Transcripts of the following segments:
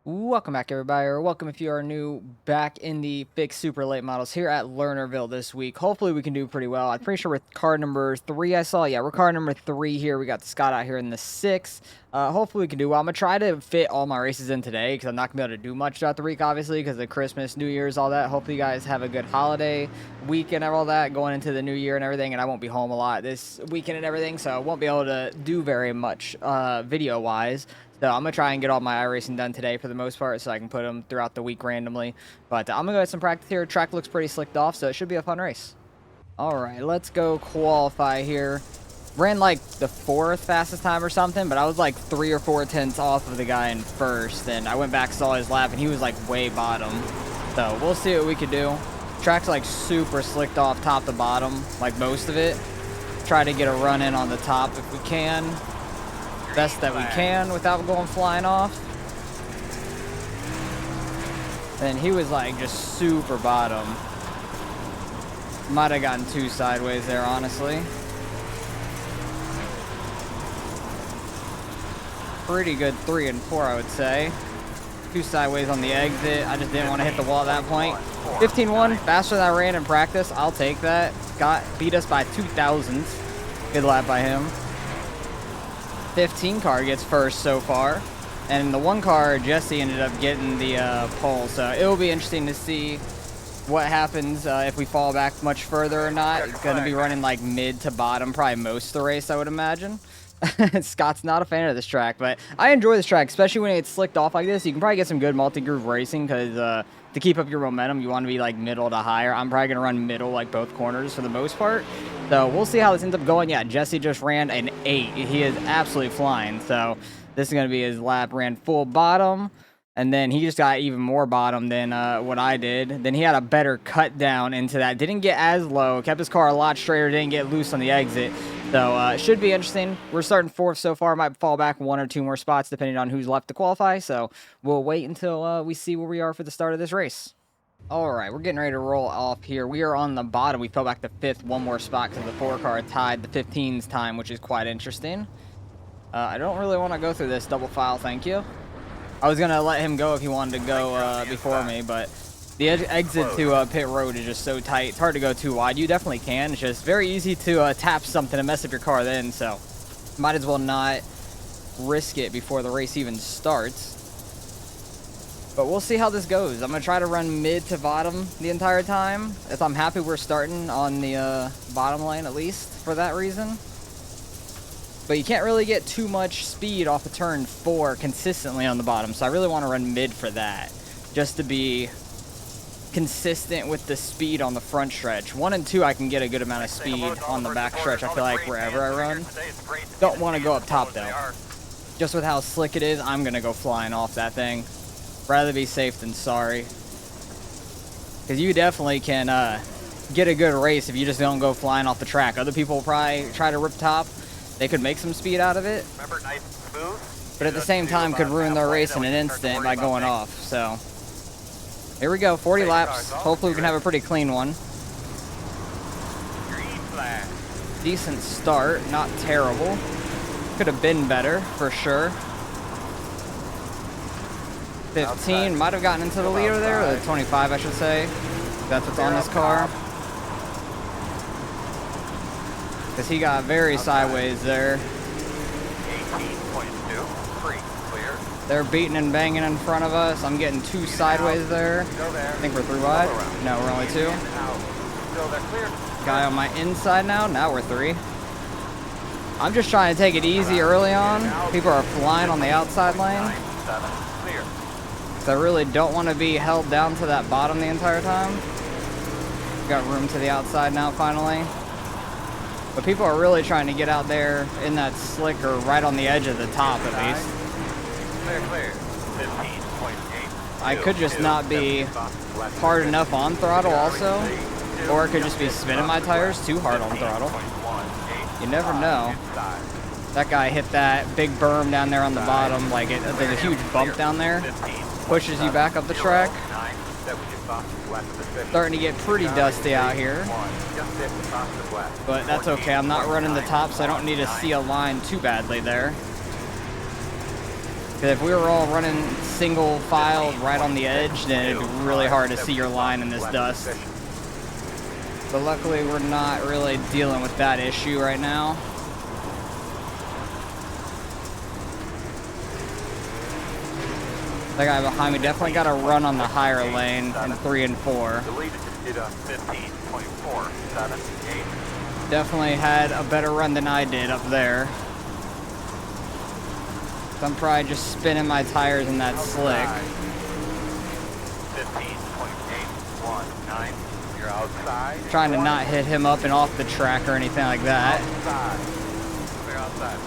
Welcome back, everybody, or welcome if you are new back in the fixed super late models here at Lernerville this week. Hopefully we can do pretty well. I'm pretty sure we're car number 3 I saw. Yeah, we're car number 3 here. We got the Scott out here in the 6. Hopefully we can do well. I'm going to try to fit all my races in today because I'm not going to be able to do much throughout the week, obviously, because of Christmas, New Year's, all that. Hopefully you guys have a good holiday weekend and all that going into the new year and everything, and I won't be home a lot this weekend and everything, so I won't be able to do very much video-wise. So I'm going to try and get all my iRacing done today for the most part so I can put them throughout the week randomly. But I'm going to go get some practice here. Track looks pretty slicked off, so it should be a fun race. All right, let's go qualify here. Ran like the 4th fastest time or something, but I was like 3 or 4 tenths off of the guy in first. And I went back, saw his lap, and he was like way bottom. So we'll see what we could do. Track's like super slicked off top to bottom, like most of it. Try to get a run in on the top if we can. Best that we can without going flying off. And he was like just super bottom. Might have gotten 2 sideways there, honestly. Pretty good 3 and 4, I would say. 2 sideways on the exit. I just didn't want to hit the wall at that point. 15-1, faster than I ran in practice. I'll take that. Beat us by 2 thousandths. Good lap by him. 15 car gets first so far, and the 1 car Jesse ended up getting the pole, so it will be interesting to see what happens if we fall back much further or not. It's going to be running like mid to bottom probably most of the race, I would imagine. Scott's not a fan of this track, but I enjoy this track, especially when it's slicked off like this. You can probably get some good multi-groove racing because to keep up your momentum, you want to be like middle to higher. I'm probably going to run middle like both corners for the most part. So we'll see how this ends up going. Yeah, Jesse just ran an 8. He is absolutely flying. So this is going to be his lap. Ran full bottom. And then he just got even more bottom than what I did. Then he had a better cut down into that. Didn't get as low. Kept his car a lot straighter. Didn't get loose on the exit. So it should be interesting. We're starting 4th so far. Might fall back 1 or 2 more spots depending on who's left to qualify. So we'll wait until we see where we are for the start of this race. All right, we're getting ready to roll off here. We are on the bottom. We fell back to 5th, 1 more spot because the 4 car tied the 15's time, which is quite interesting. I don't really want to go through this double file, thank you. I was going to let him go if he wanted to go before me, but the exit to pit road is just so tight. It's hard to go too wide. You definitely can. It's just very easy to tap something and mess up your car then, so might as well not risk it before the race even starts. But we'll see how this goes. I'm going to try to run mid to bottom the entire time. If I'm happy we're starting on the bottom lane at least for that reason. But you can't really get too much speed off of turn 4 consistently on the bottom. So I really want to run mid for that. Just to be consistent with the speed on the front stretch. 1 and 2 I can get a good amount of speed on the back stretch, I feel like, wherever I run. Don't want to go up top though. Just with how slick it is, I'm going to go flying off that thing. Rather be safe than sorry. Because you definitely can get a good race if you just don't go flying off the track. Other people will probably try to rip top. They could make some speed out of it. But at the same time could ruin their race in an instant by going off. So here we go, 40 laps. Hopefully we can have a pretty clean one. Decent start, not terrible. Could have been better for sure. 15, might have gotten into the leader there, or the 25 I should say. That's what's on this car. Because he got very sideways there. 18.2, clear. They're beating and banging in front of us. I'm getting 2 sideways there. I think we're 3 wide. No, we're only 2. Still they're clear. Guy on my inside now. Now we're 3. I'm just trying to take it easy early on. People are flying on the outside lane. 7, clear. So I really don't want to be held down to that bottom the entire time. Got room to the outside now finally. But people are really trying to get out there in that slick or right on the edge of the top at least. Clear. 15.8. I could just not be hard enough on throttle also. Or it could just be spinning my tires too hard on throttle. You never know. That guy hit that big berm down there on the bottom. Like there's a huge bump down there. Pushes you back up the track. Starting to get pretty dusty out here. But that's okay. I'm not running the top, so I don't need to see a line too badly there. Because if we were all running single file right on the edge, then it'd be really hard to see your line in this dust. But luckily, we're not really dealing with that issue right now. That guy behind me definitely got to run on the higher lane in 3 and 4. Definitely had a better run than I did up there. So I'm probably just spinning my tires in that slick. 15.819. You're outside. Trying to not hit him up and off the track or anything like that. Outside. Clear outside.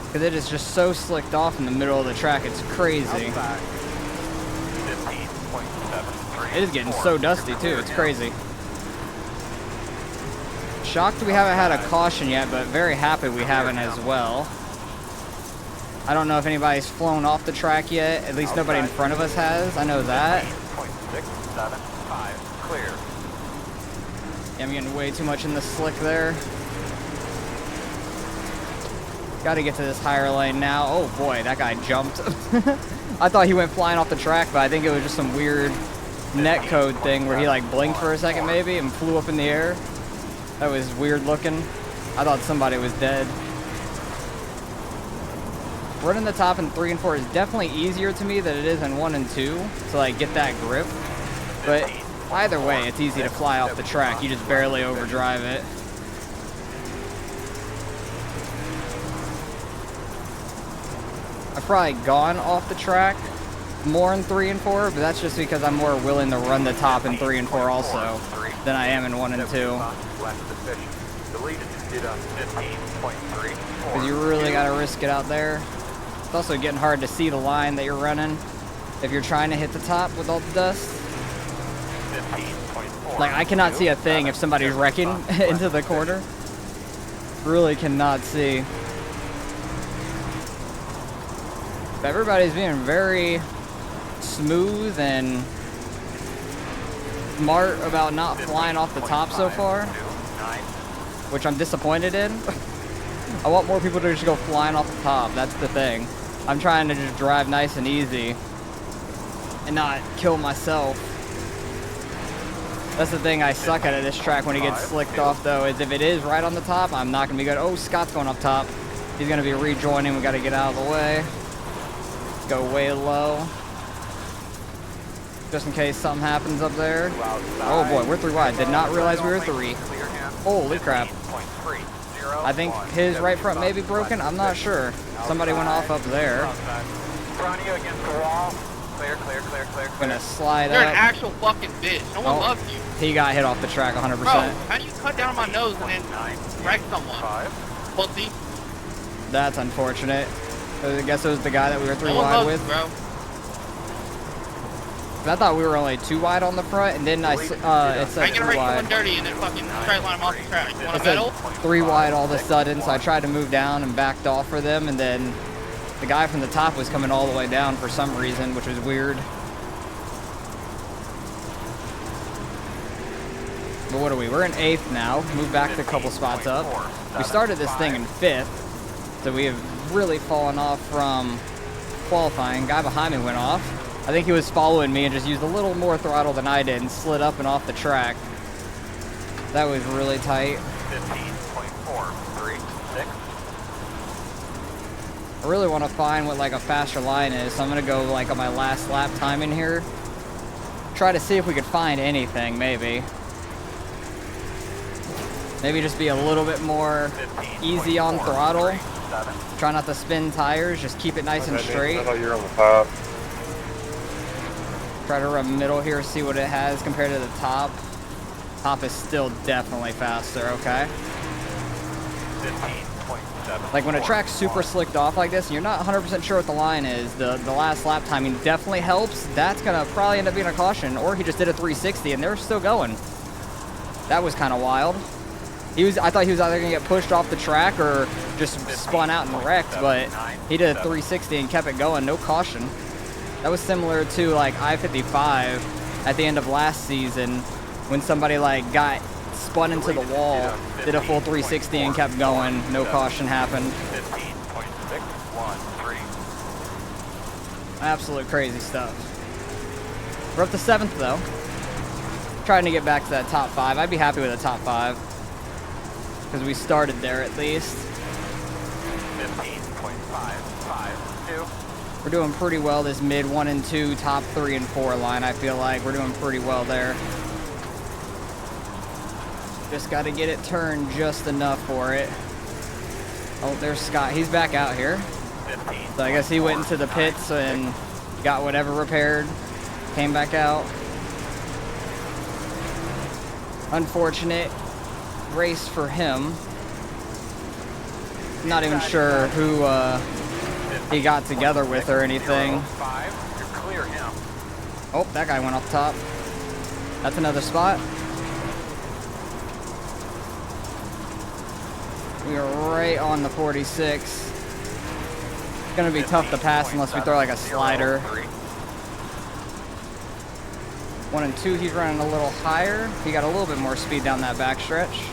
Because it is just so slicked off in the middle of the track, it's crazy. Outside. 15.73. It is getting so dusty too, it's crazy. Shocked we haven't had a caution yet, but very happy we haven't as well. I don't know if anybody's flown off the track yet. At least nobody in front of us has. I know that. 15.675. Clear. Yeah, I'm getting way too much in the slick there. Got to get to this higher lane now. Oh boy, that guy jumped. I thought he went flying off the track, but I think it was just some weird net code thing where he like blinked for a second maybe and flew up in the air. That was weird looking. I thought somebody was dead. Running the top in 3 and 4 is definitely easier to me than it is in 1 and 2 to like get that grip. But either way, it's easy to fly off the track. You just barely overdrive it. I've probably gone off the track more in 3 and 4, but that's just because I'm more willing to run the top in 3 and 4 also than I am in 1 and 2. Because you really got to risk it out there. It's also getting hard to see the line that you're running if you're trying to hit the top with all the dust. Like, I cannot see a thing if somebody's wrecking into the corner. Really cannot see. But everybody's being very smooth and smart about not flying off the top so far, which I'm disappointed in. I want more people to just go flying off the top. That's the thing. I'm trying to just drive nice and easy and not kill myself. That's the thing I suck at this track when it gets slicked off, though, is if it is right on the top, I'm not going to be good. Oh, Scott's going up top. He's going to be rejoining. We got to get out of the way. Go way low. Just in case something happens up there. Oh boy, we're 3 wide. Did not realize we were 3. Holy crap. I think his right front may be broken. I'm not sure. Somebody went off up there. Gonna slide You're up. an actual fucking bitch. No one loves you. He got hit off the track 100%. Bro, how do you cut down on my nose and then wreck someone? Pussy. That's unfortunate. I guess it was the guy that we were 3 No one wide loves with. you, bro. I thought we were only 2 wide on the front, and then it I said ain't 3 gonna wreck wide. someone dirty and then fucking try to line him off the track. You want It a said medal? 3 wide all of a sudden, so I tried to move down and backed off for them, and then the guy from the top was coming all the way down for some reason, which was weird. But what are we? We're in 8th now. Moved back a couple spots up. We started this thing in 5th, so we have really fallen off from qualifying. Guy behind me went off. I think he was following me and just used a little more throttle than I did and slid up and off the track. That was really tight. 15.436. I really want to find what like a faster line is, so I'm gonna go like on my last lap time in here. Try to see if we could find anything, maybe. Maybe just be a little bit more easy on throttle. Try not to spin tires, just keep it nice and straight. You're on the top. Try to run middle here, see what it has compared to the top. Top is still definitely faster, okay? 15.7. Like when a track's super slicked off like this and you're not 100% sure what the line is, the last lap timing definitely helps. That's gonna probably end up being a caution, or he just did a 360 and they're still going. That was kind of wild. I thought he was either gonna get pushed off the track or just spun out and wrecked, but he did a 360 and kept it going, no caution. That was similar to like I-55 at the end of last season when somebody like got spun into the wall, did a full 360 and kept going, no caution happened. 15.613. Absolute crazy stuff. We're up to 7th though. Trying to get back to that top 5. I'd be happy with a top 5 because we started there at least. 15.552. We're doing pretty well this mid 1 and 2, top 3 and 4 line. I feel like we're doing pretty well there. Just got to get it turned just enough for it. Oh, there's Scott. He's back out here. So I guess he went into the pits and got whatever repaired. Came back out. Unfortunate race for him. Not even sure who he got together with or anything. Oh, that guy went off top. That's another spot. We are right on the 46. It's gonna be tough to pass unless we throw like a slider. 1 and 2, he's running a little higher. He got a little bit more speed down that back stretch.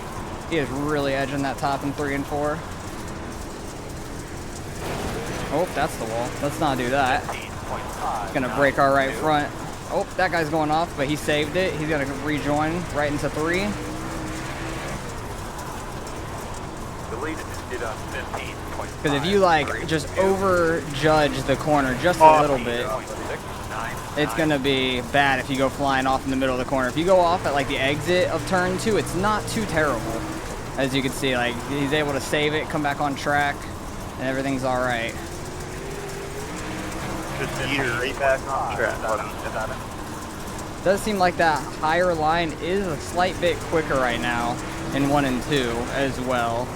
He is really edging that top in 3 and 4. Oh, that's the wall. Let's not do that. It's gonna break our right front. Oh, that guy's going off, but he saved it. He's gonna rejoin right into 3. Because if you like just over judge the corner just a little bit, it's gonna be bad if you go flying off in the middle of the corner. If you go off at like the exit of turn 2, it's not too terrible. As you can see, like he's able to save it, come back on track, and everything's all right. Just year right back on track. Does seem like that higher line is a slight bit quicker right now in 1 and 2 as well,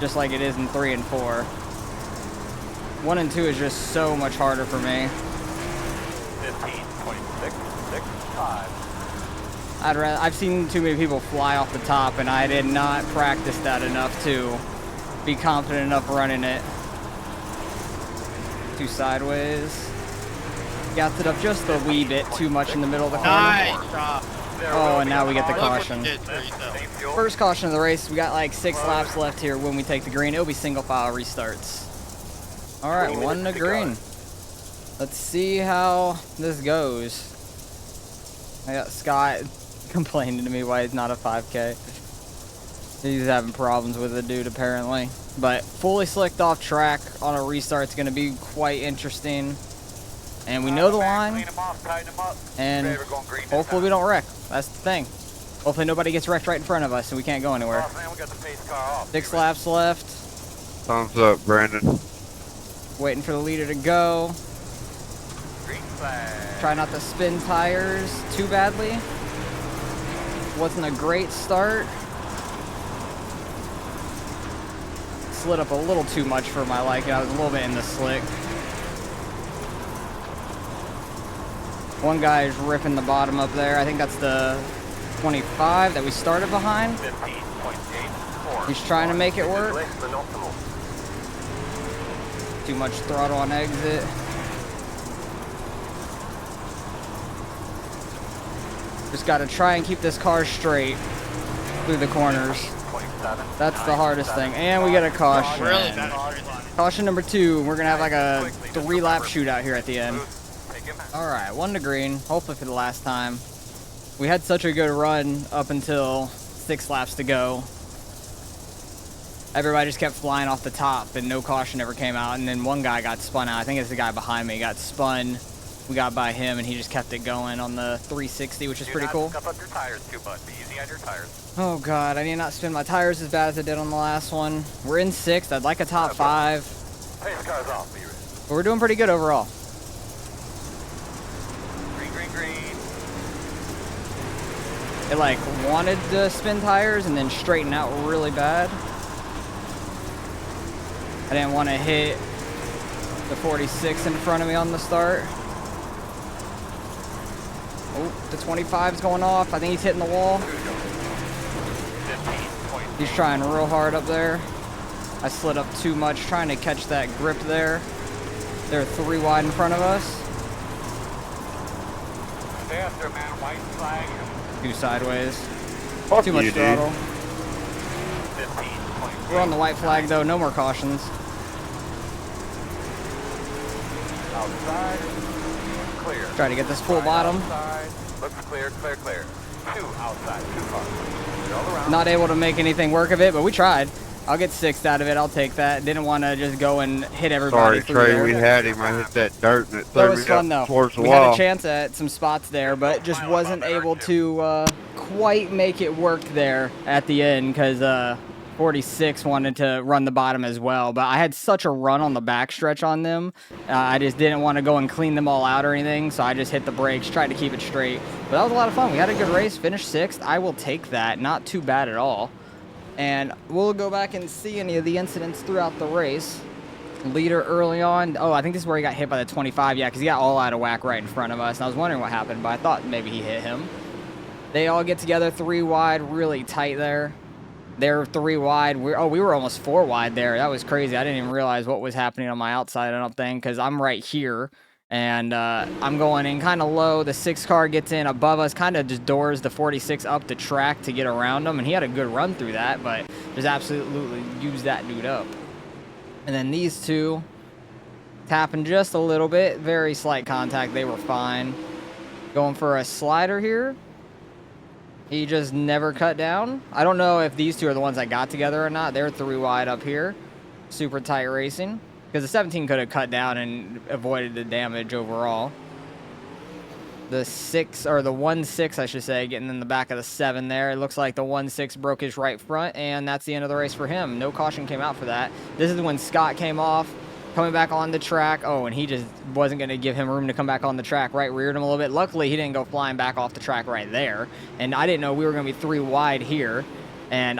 just like it is in 3 and 4. 1 and 2 is just so much harder for me. 15.665. I've seen too many people fly off the top, and I did not practice that enough to be confident enough running it. 2 sideways. Gassed it up just a wee bit too much in the middle of the corner. Nice job. Oh, and now we get the Look what caution. you did for yourself. First caution of the race. We got like 6 laps left here when we take the green. It'll be single file restarts. All right, 1 to green. Let's see how this goes. I got Scott complaining to me why he's not a 5K. He's having problems with the dude apparently. But fully slicked off track on a restart is going to be quite interesting. And we know the line, and hopefully we don't wreck. That's the thing. Hopefully nobody gets wrecked right in front of us and we can't go anywhere. 6 laps left. Thumbs up, Brandon. Waiting for the leader to go. Try not to spin tires too badly. Wasn't a great start. Slid up a little too much for my liking. I was a little bit in the slick. One guy is ripping the bottom up there. I think that's the 25 that we started behind. He's trying to make it work. Too much throttle on exit. Just got to try and keep this car straight through the corners. That's the hardest thing. And we get a caution. Really bad. Caution number 2. We're going to have like a 3-lap shootout here at the end. All right, 1 to green. Hopefully for the last time. We had such a good run up until 6 laps to go. Everybody just kept flying off the top and no caution ever came out. And then one guy got spun out. I think it's the guy behind me got spun. We got by him and he just kept it going on the 360, which is pretty cool. Scuff up your tires too much. Be easy on your tires. Oh God, I need not spin my tires as bad as I did on the last one. We're in 6th. I'd like a top 5. Pace car's off. Be ready. But we're doing pretty good overall. Green. It like wanted to spin tires and then straighten out really bad. I didn't want to hit the 46 in front of me on the start. Oh, the 25's going off. I think he's hitting the wall. He's trying real hard up there. I slid up too much trying to catch that grip there. They're 3 wide in front of us. Stay up there, man. White flag. 2 sideways. Fuck Too much you, dude. throttle. 15.8. We're on the white flag though. No more cautions. outside. Clear. Try to get this full Right bottom. outside. Looks clear, clear, clear. 2 outside, 2 cars. All around. Not able to make anything work of it, but we tried. I'll get 6th out of it. I'll take that. Didn't want to just go and hit everybody Sorry, through Trey, there. we had him. I hit that dirt and it That threw was me fun up though. towards the We had wall. a chance at some spots there, but just wasn't able to quite make it work there at the end because 46 wanted to run the bottom as well. But I had such a run on the backstretch on them. I just didn't want to go and clean them all out or anything, so I just hit the brakes, tried to keep it straight. But that was a lot of fun. We had a good race, finished 6th. I will take that. Not too bad at all. And we'll go back and see any of the incidents throughout the race. Leader early on. Oh, I think this is where he got hit by the 25. Yeah, because he got all out of whack right in front of us. And I was wondering what happened, but I thought maybe he hit him. They all get together 3 wide, really tight there. They're 3 wide. We were almost 4 wide there. That was crazy. I didn't even realize what was happening on my outside, I don't think, because I'm right here. And I'm going in kind of low. The 6 car gets in above us, kind of just doors the 46 up the track to get around him. And he had a good run through that, but just absolutely used that dude up. And then these 2 tapping just a little bit. Very slight contact. They were fine. Going for a slider here. He just never cut down. I don't know if these 2 are the ones that got together or not. They're 3 wide up here. Super tight racing. Because the 17 could have cut down and avoided the damage overall. The 6, or the 1-6, I should say, getting in the back of the 7 there. It looks like the 1-6 broke his right front, and that's the end of the race for him. No caution came out for that. This is when Scott came off, coming back on the track. Oh, and he just wasn't going to give him room to come back on the track. Right, reared him a little bit. Luckily, he didn't go flying back off the track right there. And I didn't know we were going to be 3 wide here. And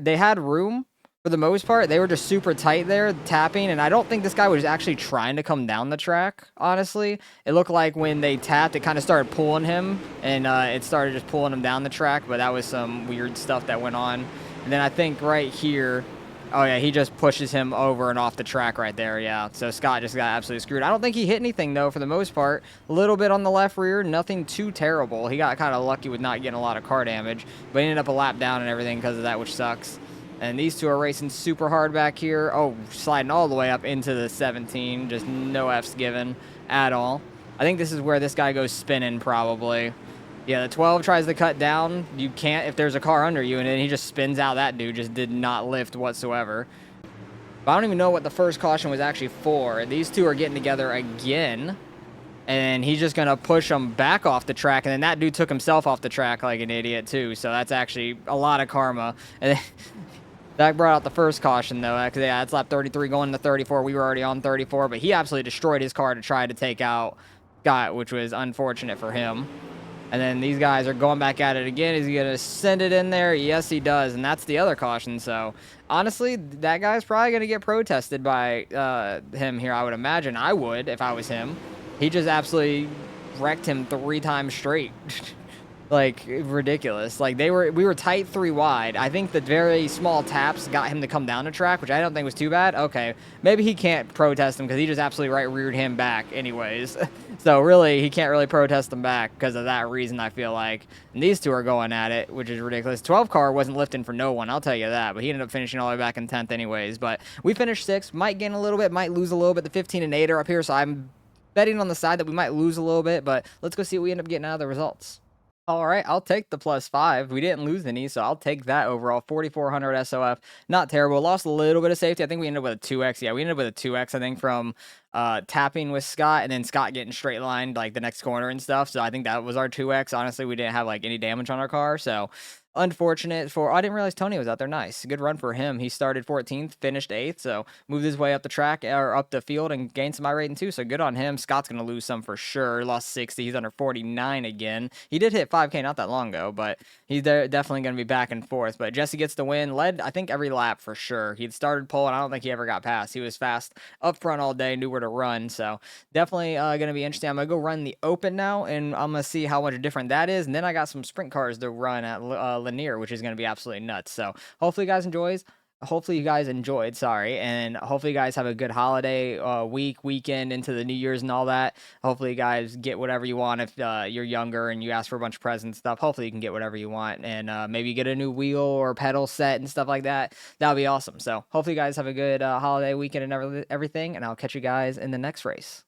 they had room. For the most part, they were just super tight there, tapping, and I don't think this guy was actually trying to come down the track, honestly. It looked like when they tapped, it kind of started pulling him, and it started just pulling him down the track, but that was some weird stuff that went on. And then I think right here, oh yeah, he just pushes him over and off the track right there, yeah. So Scott just got absolutely screwed. I don't think he hit anything, though, for the most part. A little bit on the left rear, nothing too terrible. He got kind of lucky with not getting a lot of car damage, but he ended up a lap down and everything because of that, which sucks. And these 2 are racing super hard back here. Oh, sliding all the way up into the 17. Just no F's given at all. I think this is where this guy goes spinning probably. Yeah, the 12 tries to cut down. You can't if there's a car under you, and then he just spins out. That dude just did not lift whatsoever. But I don't even know what the first caution was actually for. These 2 are getting together again. And he's just going to push him back off the track. And then that dude took himself off the track like an idiot, too. So that's actually a lot of karma. And that brought out the first caution, though, because, yeah, it's lap 33 going to 34. We were already on 34, but he absolutely destroyed his car to try to take out Scott, which was unfortunate for him. And then these guys are going back at it again. Is he going to send it in there? Yes, he does, and that's the other caution. So, honestly, that guy's probably going to get protested by him here, I would imagine. I would if I was him. He just absolutely wrecked him 3 times straight. Like, ridiculous. Like, we were tight 3 wide. I think the very small taps got him to come down the track, which I don't think was too bad. Okay, maybe he can't protest him because he just absolutely reared him back anyways. So, really, he can't really protest him back because of that reason, I feel like. And these 2 are going at it, which is ridiculous. 12 car wasn't lifting for no one, I'll tell you that. But he ended up finishing all the way back in 10th anyways. But we finished 6th. Might gain a little bit, might lose a little bit. The 15 and 8 are up here, so I'm betting on the side that we might lose a little bit. But let's go see what we end up getting out of the results. All right, I'll take the +5. We didn't lose any, so I'll take that overall. 4,400 SOF. Not terrible. Lost a little bit of safety. I think we ended up with a 2X. Yeah, we ended up with a 2X, I think, from tapping with Scott, and then Scott getting straight lined, like, the next corner and stuff. So I think that was our 2X. Honestly, we didn't have, like, any damage on our car, so unfortunate for... I didn't realize Tony was out there. Nice. Good run for him. He started 14th, finished 8th, so moved his way up the track, or up the field, and gained some rating too, so good on him. Scott's going to lose some for sure. Lost 60. He's under 49 again. He did hit 5K not that long ago, but he's definitely going to be back and forth. But Jesse gets the win. Led, I think, every lap for sure. He had started pole, and I don't think he ever got past. He was fast up front all day, knew where to run, so definitely going to be interesting. I'm going to go run the Open now, and I'm going to see how much different that is, and then I got some sprint cars to run at Lanier, which is going to be absolutely nuts. So hopefully you guys enjoyed, sorry, and hopefully you guys have a good holiday weekend into the New Year's and all that. Hopefully you guys get whatever you want. If you're younger and you ask for a bunch of presents and stuff, hopefully you can get whatever you want, and maybe get a new wheel or pedal set and stuff like that. That would be awesome. So hopefully you guys have a good holiday weekend and everything, and I'll catch you guys in the next race.